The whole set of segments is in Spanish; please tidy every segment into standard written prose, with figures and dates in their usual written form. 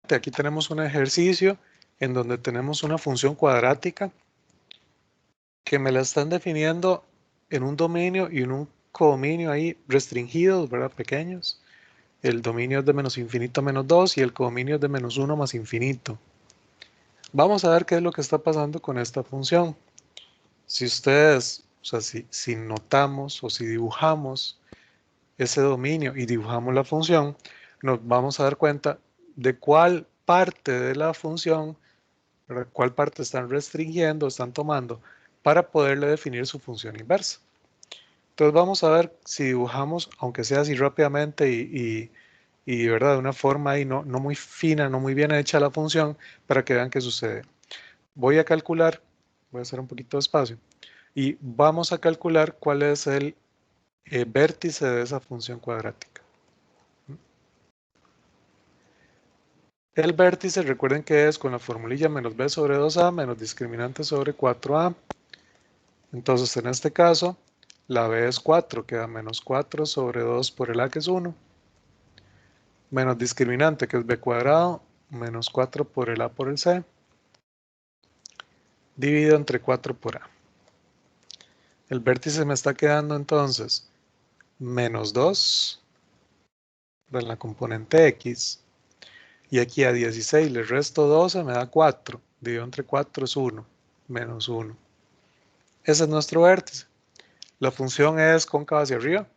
nuevamente aquí tenemos un ejercicio en donde tenemos una función cuadrática que me la están definiendo en un dominio y en un codominio ahí restringidos, ¿verdad? Pequeños. El dominio es de menos infinito a menos 2 y el codominio es de menos 1 más infinito. Vamos a ver qué es lo que está pasando con esta función. Si ustedes, o sea, si notamos o si dibujamos ese dominio y dibujamos la función, nos vamos a dar cuenta de cuál parte de la función, ¿verdad? Cuál parte están restringiendo, están tomando para poderle definir su función inversa. Entonces vamos a ver si dibujamos, aunque sea así rápidamente y ¿verdad? De una forma ahí no muy fina, no muy bien hecha la función, para que vean qué sucede. Voy a calcular, voy a hacer un poquito de espacio, y vamos a calcular cuál es el vértice de esa función cuadrática. El vértice, recuerden que es con la formulilla menos b sobre 2a menos discriminante sobre 4a. Entonces, en este caso, la b es 4, queda menos 4 sobre 2 por el a, que es 1, menos discriminante, que es b cuadrado, menos 4 por el a por el c, dividido entre 4 por a. El vértice me está quedando entonces menos 2 en la componente x, y aquí a 16 le resto 12, me da 4, dividido entre 4 es 1, menos 1. Ese es nuestro vértice. La función es cóncava hacia arriba.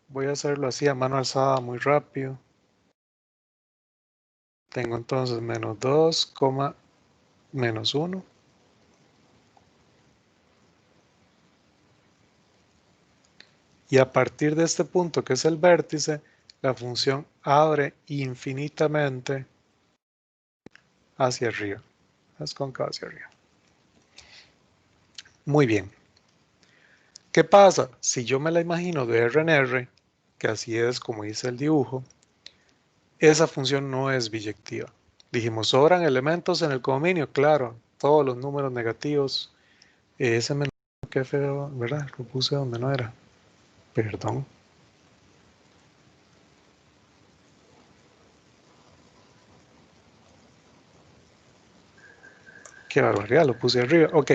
Voy a hacerlo así a mano alzada muy rápido. Tengo entonces menos 2, menos 1. Y a partir de este punto, que es el vértice, la función abre infinitamente hacia arriba. Es cóncava hacia arriba. Muy bien. ¿Qué pasa? Si yo me la imagino de R en R, que así es como dice el dibujo, esa función no es biyectiva. Dijimos, sobran elementos en el codominio, claro, todos los números negativos. Ese menú que feo, ¿verdad? Lo puse donde no era. Perdón. Qué barbaridad, lo puse arriba. Ok.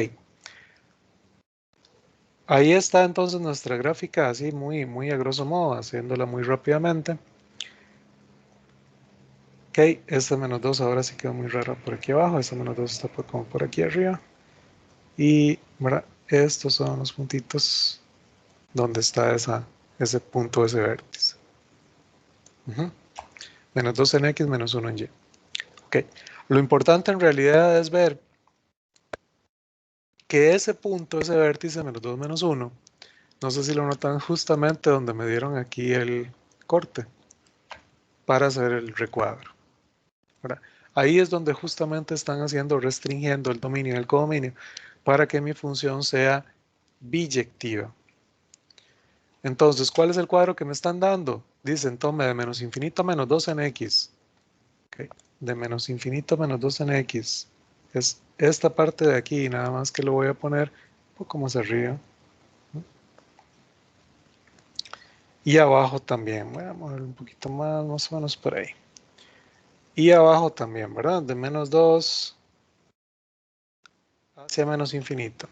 Ahí está entonces nuestra gráfica, así muy a grosso modo, haciéndola muy rápidamente. Ok, este menos 2 ahora sí quedó muy rara por aquí abajo. Este menos 2 está como por aquí arriba. Y, ¿verdad? Estos son los puntitos donde está ese punto, ese vértice. Menos 2 en X, menos 1 en Y. Ok. Lo importante en realidad es ver que ese punto, ese vértice, menos 2, menos 1, no sé si lo notan justamente donde me dieron aquí el corte para hacer el recuadro, ¿verdad? Ahí es donde justamente están restringiendo el dominio y el codominio para que mi función sea biyectiva. Entonces, ¿cuál es el cuadro que me están dando? Dicen, tome de menos infinito a menos 2 en X. Okay. De menos infinito a menos 2 en X. Es esta parte de aquí, nada más que lo voy a poner un poco más arriba. Y abajo también, voy a mover un poquito más o menos por ahí. Y abajo también, ¿verdad? De menos 2 hacia menos infinito.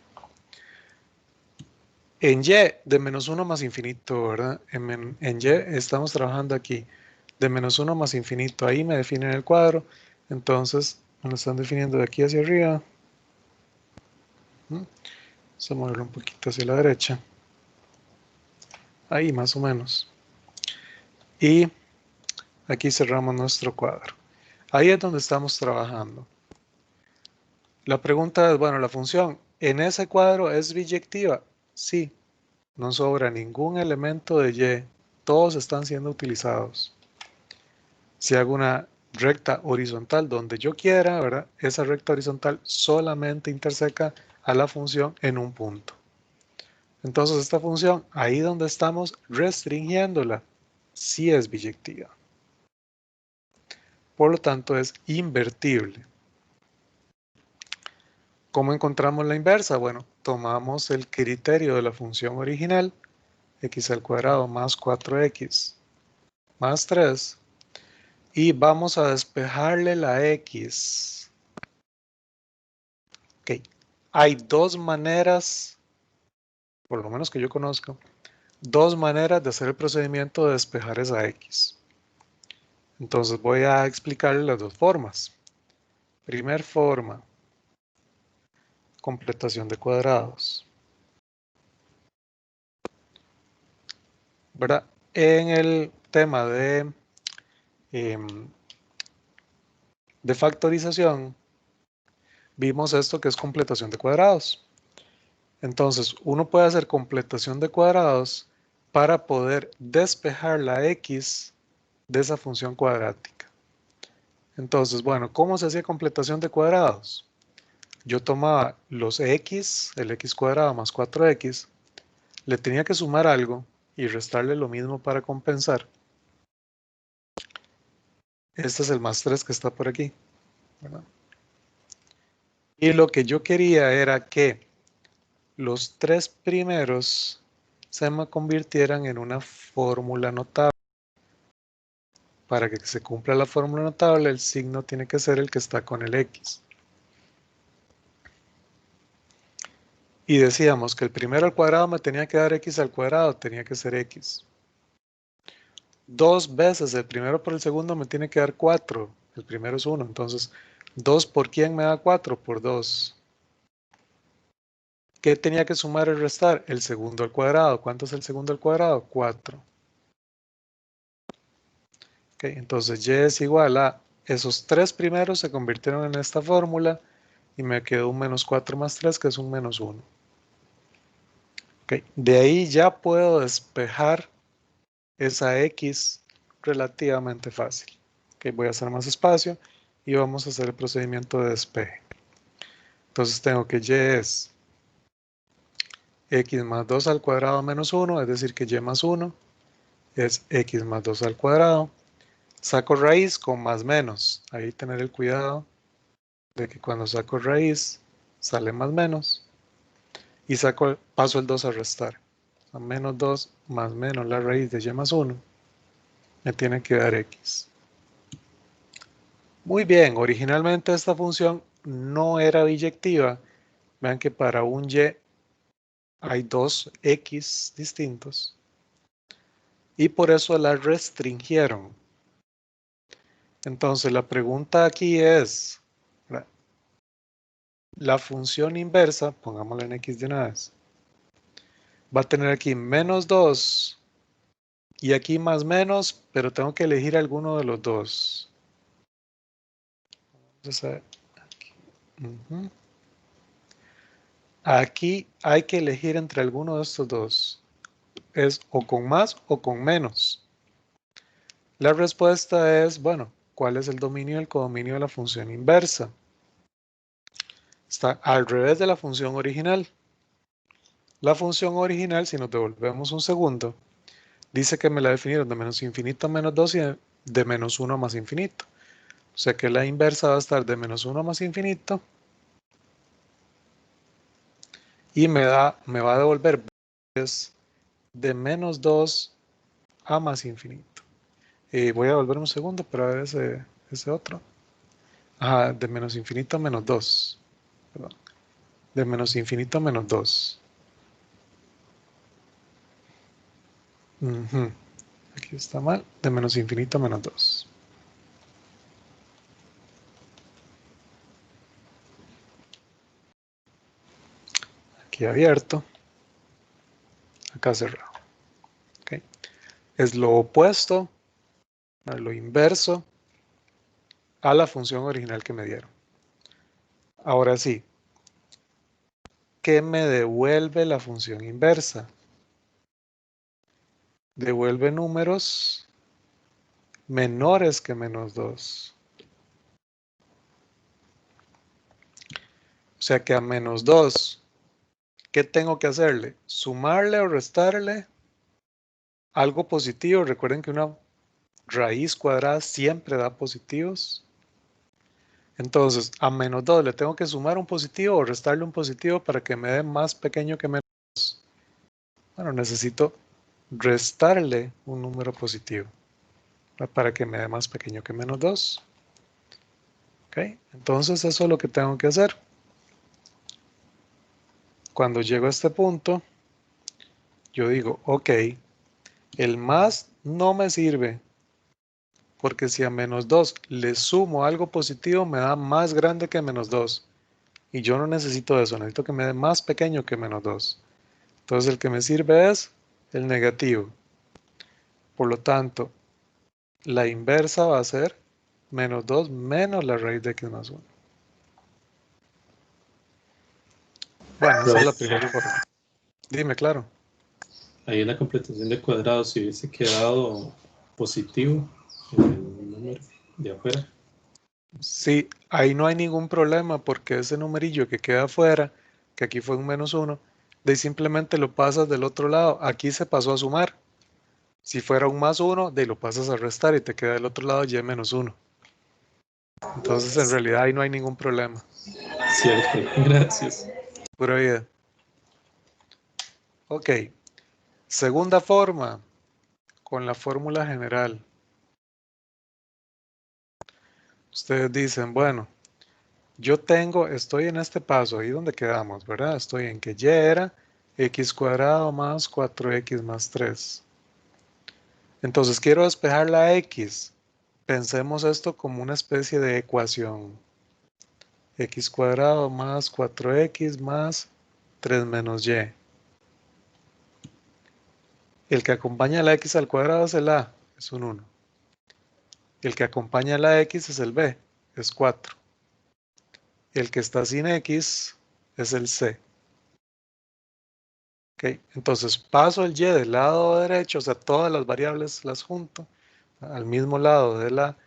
En Y, de menos 1 más infinito, ¿verdad? En Y estamos trabajando aquí. De menos 1 más infinito, ahí me definen el cuadro. Entonces, me lo están definiendo de aquí hacia arriba. Vamos a moverlo un poquito hacia la derecha. Ahí más o menos. Y aquí cerramos nuestro cuadro. Ahí es donde estamos trabajando. La pregunta es, bueno, la función en ese cuadro es biyectiva. Sí, no sobra ningún elemento de Y. Todos están siendo utilizados. Si hago una recta horizontal donde yo quiera, ¿verdad? Esa recta horizontal solamente interseca a la función en un punto. Entonces esta función, ahí donde estamos restringiéndola, sí es biyectiva. Por lo tanto, es invertible. ¿Cómo encontramos la inversa? Bueno, tomamos el criterio de la función original, x al cuadrado más 4x más 3, y vamos a despejarle la X. Ok, hay dos maneras, por lo menos que yo conozco, dos maneras de hacer el procedimiento de despejar esa X. Entonces voy a explicarle las dos formas. Primer forma, completación de cuadrados. ¿Verdad? En el tema de factorización, vimos esto que es completación de cuadrados. Entonces, uno puede hacer completación de cuadrados para poder despejar la X de esa función cuadrática. Entonces, bueno, ¿cómo se hacía completación de cuadrados? Yo tomaba los X, el X cuadrado más 4X, le tenía que sumar algo y restarle lo mismo para compensar. Este es el más 3 que está por aquí, ¿verdad? Y lo que yo quería era que los tres primeros se me convirtieran en una fórmula notable. Para que se cumpla la fórmula notable, el signo tiene que ser el que está con el X. Y decíamos que el primero al cuadrado me tenía que dar X al cuadrado, tenía que ser X. Dos veces el primero por el segundo me tiene que dar 4. El primero es 1, entonces 2 por quién me da 4, por 2. ¿Qué tenía que sumar y restar? El segundo al cuadrado. ¿Cuánto es el segundo al cuadrado? 4. Okay, entonces y es igual a esos tres primeros se convirtieron en esta fórmula y me quedó un menos 4 más 3 que es un menos 1. Okay, de ahí ya puedo despejar esa X relativamente fácil. Okay, voy a hacer más espacio y vamos a hacer el procedimiento de despeje. Entonces tengo que y es X más 2 al cuadrado menos 1, es decir que Y más 1 es X más 2 al cuadrado. Saco raíz con más menos. Ahí tener el cuidado de que cuando saco raíz sale más menos. Y paso el 2 a restar. A menos 2 más menos la raíz de Y más 1 me tiene que dar X. Muy bien, originalmente esta función no era biyectiva. Vean que para un Y hay dos X distintos. Y por eso la restringieron. Entonces la pregunta aquí es, la función inversa, pongámosla en X de una vez, va a tener aquí menos 2 y aquí más menos, pero tengo que elegir alguno de los dos. Vamos a ver aquí. Aquí hay que elegir entre alguno de estos dos. Es o con más o con menos. La respuesta es, bueno, ¿cuál es el dominio y el codominio de la función inversa? Está al revés de la función original. La función original, si nos devolvemos un segundo, dice que me la definieron de menos infinito a menos 2 y de menos 1 a más infinito. O sea que la inversa va a estar de menos 1 a más infinito y me va a devolver de menos 2 a más infinito. Voy a devolver un segundo para ver ese otro. Ajá, de menos infinito a menos 2. Perdón. De menos infinito a menos 2. Aquí está mal. De menos infinito a menos 2. Aquí abierto. Acá cerrado. ¿Okay? Es lo opuesto, lo inverso a la función original que me dieron. Ahora sí, ¿qué me devuelve la función inversa? Devuelve números menores que menos 2. O sea que a menos 2, ¿qué tengo que hacerle? Sumarle o restarle algo positivo. Recuerden que una raíz cuadrada siempre da positivos. Entonces, a menos 2 le tengo que sumar un positivo o restarle un positivo para que me dé más pequeño que menos 2. Bueno, necesito restarle un número positivo. para que me dé más pequeño que menos 2. ¿Ok? Entonces eso es lo que tengo que hacer. Cuando llego a este punto, yo digo, ok, el más no me sirve, porque si a menos 2 le sumo algo positivo, me da más grande que menos 2. Y yo no necesito eso, necesito que me dé más pequeño que menos 2. Entonces el que me sirve es el negativo. Por lo tanto, la inversa va a ser menos 2 menos la raíz de x más 1. Bueno, esa es la primera forma. Dime, claro. Ahí en la completación de cuadrados, si hubiese quedado positivo en el número de afuera. Sí, ahí no hay ningún problema porque ese numerillo que queda afuera, que aquí fue un menos 1, de simplemente lo pasas del otro lado. Aquí se pasó a sumar. Si fuera un más 1, de lo pasas a restar y te queda del otro lado y menos 1. Entonces en realidad ahí no hay ningún problema. Cierto, gracias. Pura vida. Ok, segunda forma, con la fórmula general. Ustedes dicen, bueno, estoy en este paso, ahí donde quedamos, ¿verdad? Estoy en que y era x cuadrado más 4x más 3. Entonces quiero despejar la x. Pensemos esto como una especie de ecuación. X cuadrado más 4x más 3 menos y. El que acompaña a la x al cuadrado es el a, es un 1. El que acompaña a la x es el b, es 4. El que está sin x es el c. ¿Okay? Entonces paso el y del lado derecho, o sea, todas las variables las junto al mismo lado de la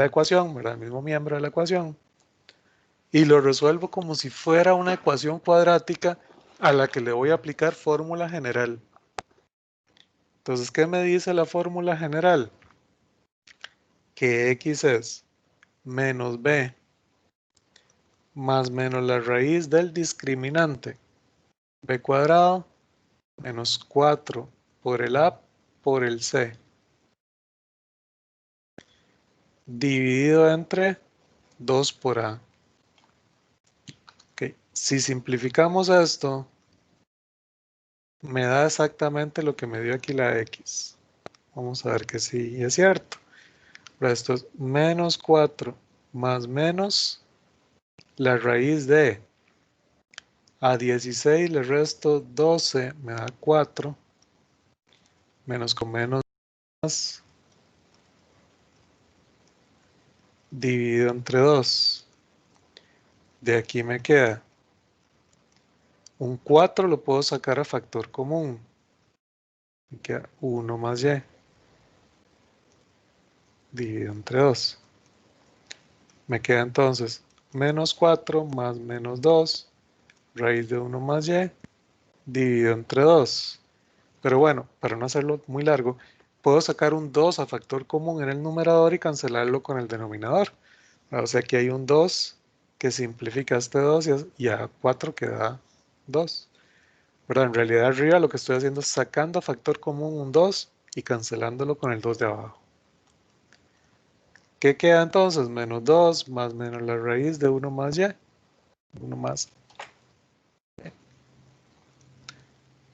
ecuación, ¿verdad? El mismo miembro de la ecuación. Y lo resuelvo como si fuera una ecuación cuadrática a la que le voy a aplicar fórmula general. Entonces, ¿qué me dice la fórmula general? Que x es menos b más menos la raíz del discriminante b cuadrado menos 4 por el a por el c dividido entre 2 por a. Okay. Si simplificamos esto, me da exactamente lo que me dio aquí la x. Vamos a ver que sí es cierto. Pero esto es menos 4 más menos la raíz de a 16 le resto 12, me da 4, menos con menos más, dividido entre 2. De aquí me queda un 4, lo puedo sacar a factor común. Me queda 1 más y, dividido entre 2. Me queda entonces menos 4 más menos 2, raíz de 1 más y, dividido entre 2. Pero bueno, para no hacerlo muy largo, puedo sacar un 2 a factor común en el numerador y cancelarlo con el denominador. O sea que hay un 2 que simplifica este 2 y a 4 que da 2. ¿Verdad? En realidad arriba lo que estoy haciendo es sacando a factor común un 2 y cancelándolo con el 2 de abajo. ¿Qué queda entonces? Menos 2 más menos la raíz de 1 más y. 1 más.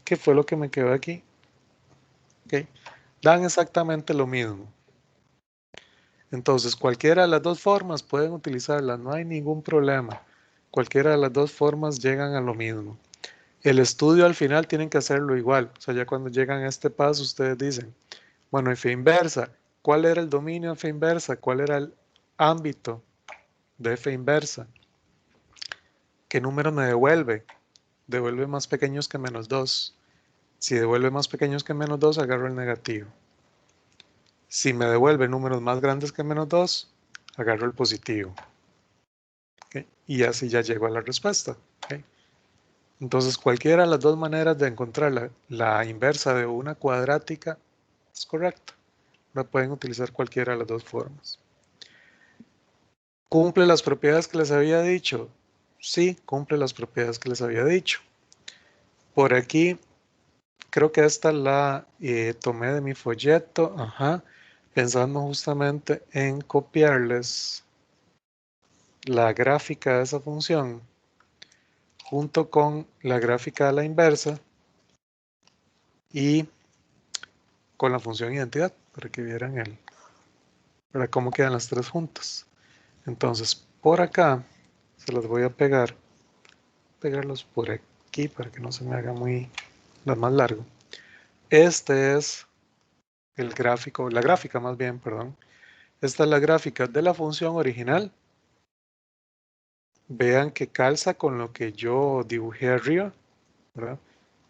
¿Qué fue lo que me quedó aquí? Okay. Dan exactamente lo mismo. Entonces, cualquiera de las dos formas pueden utilizarlas, no hay ningún problema. Cualquiera de las dos formas llegan a lo mismo. El estudio al final tienen que hacerlo igual. O sea, ya cuando llegan a este paso, ustedes dicen, bueno, f inversa, ¿cuál era el dominio de f inversa? ¿Cuál era el ámbito de f inversa? ¿Qué número me devuelve? Devuelve más pequeños que menos 2. Si devuelve más pequeños que menos 2, agarro el negativo. Si me devuelve números más grandes que menos 2, agarro el positivo. ¿Okay? Y así ya llego a la respuesta. ¿Okay? Entonces, cualquiera de las dos maneras de encontrar la inversa de una cuadrática es correcta. No pueden utilizar cualquiera de las dos formas. ¿Cumple las propiedades que les había dicho? Sí, cumple las propiedades que les había dicho. Por aquí creo que esta la tomé de mi folleto, ajá, pensando justamente en copiarles la gráfica de esa función junto con la gráfica a la inversa y con la función identidad para que vieran para cómo quedan las tres juntas. Entonces, por acá se los voy a pegarlos por aquí para que no se me haga muy más largo. Este es el gráfico, la gráfica más bien, perdón. Esta es la gráfica de la función original. Vean que calza con lo que yo dibujé arriba, ¿verdad?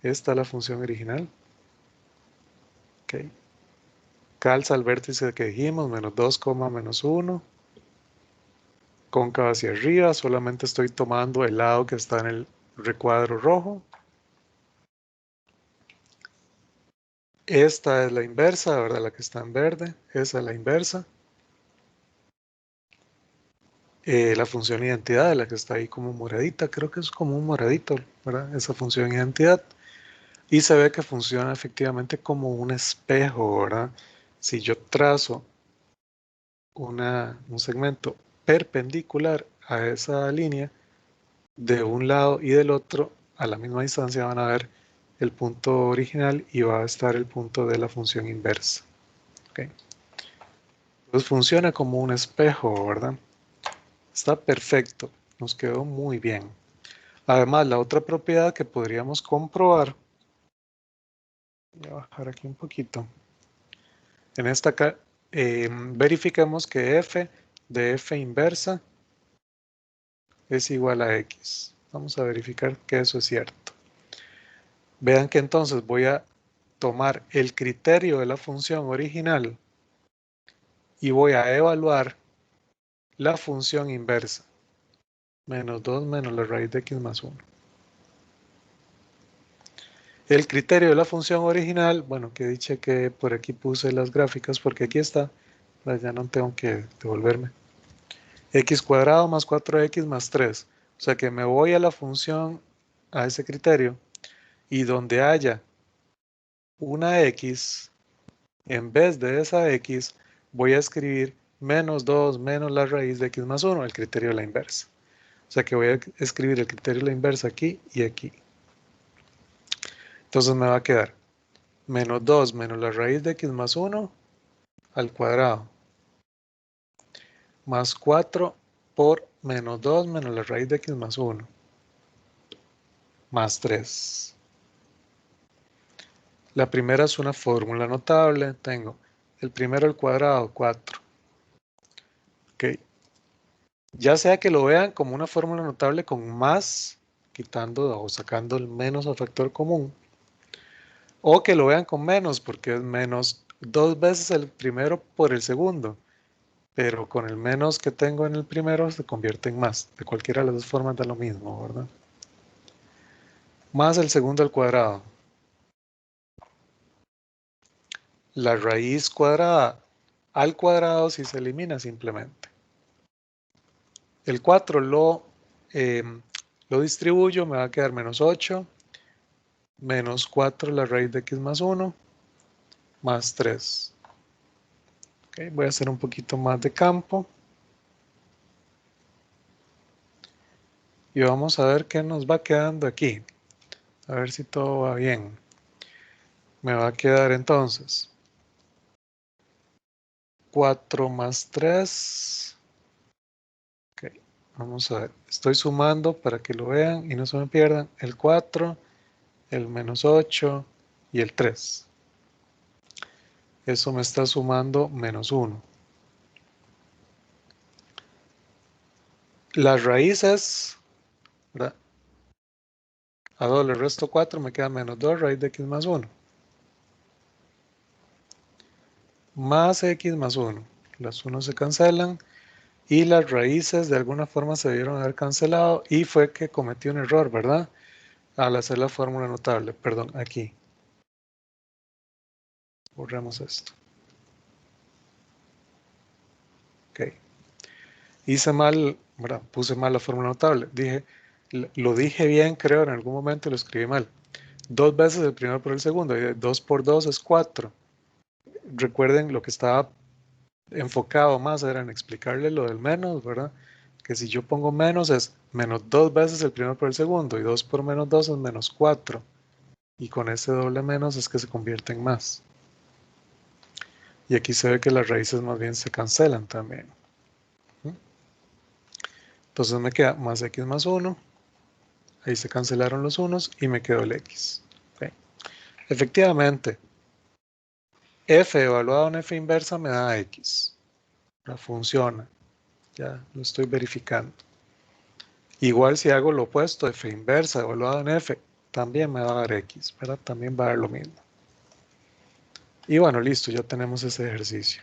Esta es la función original. Okay. Calza el vértice que dijimos, menos 2, menos 1. Cóncava hacia arriba, solamente estoy tomando el lado que está en el recuadro rojo. Esta es la inversa, ¿verdad? La que está en verde, esa es la inversa. La función identidad, de la que está ahí como moradita, creo que es como un moradito, ¿verdad? Esa función identidad. Y se ve que funciona efectivamente como un espejo, ¿verdad? Si yo trazo un segmento perpendicular a esa línea, de un lado y del otro, a la misma distancia van a ver el punto original y va a estar el punto de la función inversa. ¿Okay? Entonces funciona como un espejo, ¿verdad? Está perfecto, nos quedó muy bien. Además, la otra propiedad que podríamos comprobar, voy a bajar aquí un poquito. En esta verificamos que f de f inversa es igual a x. Vamos a verificar que eso es cierto. Vean que entonces voy a tomar el criterio de la función original y voy a evaluar la función inversa. Menos 2 menos la raíz de x más 1. El criterio de la función original, bueno, que dice que por aquí puse las gráficas porque aquí está, ya no tengo que devolverme. X cuadrado más 4x más 3. O sea que me voy a la función, a ese criterio, y donde haya una x, en vez de esa x, voy a escribir menos 2 menos la raíz de x más 1, el criterio de la inversa. O sea que voy a escribir el criterio de la inversa aquí y aquí. Entonces me va a quedar menos 2 menos la raíz de x más 1 al cuadrado, más 4 por menos 2 menos la raíz de x más 1, más 3. La primera es una fórmula notable. Tengo el primero al cuadrado, 4. Okay. Ya sea que lo vean como una fórmula notable con más, quitando o sacando el menos al factor común, o que lo vean con menos, porque es menos 2 veces el primero por el segundo, pero con el menos que tengo en el primero se convierte en más. De cualquiera de las dos formas da lo mismo, ¿verdad? Más el segundo al cuadrado. La raíz cuadrada al cuadrado si se elimina simplemente. El 4 lo distribuyo, me va a quedar menos 8, menos 4 la raíz de x más 1, más 3. Okay, voy a hacer un poquito más de campo. Y vamos a ver qué nos va quedando aquí. A ver si todo va bien. Me va a quedar entonces 4 más 3. Ok, vamos a ver. Estoy sumando para que lo vean y no se me pierdan. El 4, el menos 8 y el 3. Eso me está sumando menos 1. Las raíces, ¿verdad? A 2 le resto 4, me queda menos 2 raíz de x más 1. Más x más 1. Las 1 se cancelan. Y las raíces de alguna forma se debieron haber cancelado y fue que cometí un error, ¿verdad? Al hacer la fórmula notable, perdón, aquí. Borremos esto. Ok. Hice mal, ¿verdad? Puse mal la fórmula notable. Lo dije bien, creo, en algún momento lo escribí mal. 2 veces el primero por el segundo, y 2 por 2 es 4. Recuerden, lo que estaba enfocado más era en explicarle lo del menos, ¿verdad? Que si yo pongo menos es menos 2 veces el primero por el segundo, y 2 por menos 2 es menos 4. Y con ese doble menos es que se convierte en más. Y aquí se ve que las raíces más bien se cancelan también. Entonces me queda más x más 1. Ahí se cancelaron los unos y me quedó el x. Okay. Efectivamente, f evaluado en f inversa me da x. Funciona. Ya lo estoy verificando. Igual si hago lo opuesto, f inversa evaluado en f, también me va a dar x, ¿verdad? También va a dar lo mismo. Y bueno, listo, ya tenemos ese ejercicio.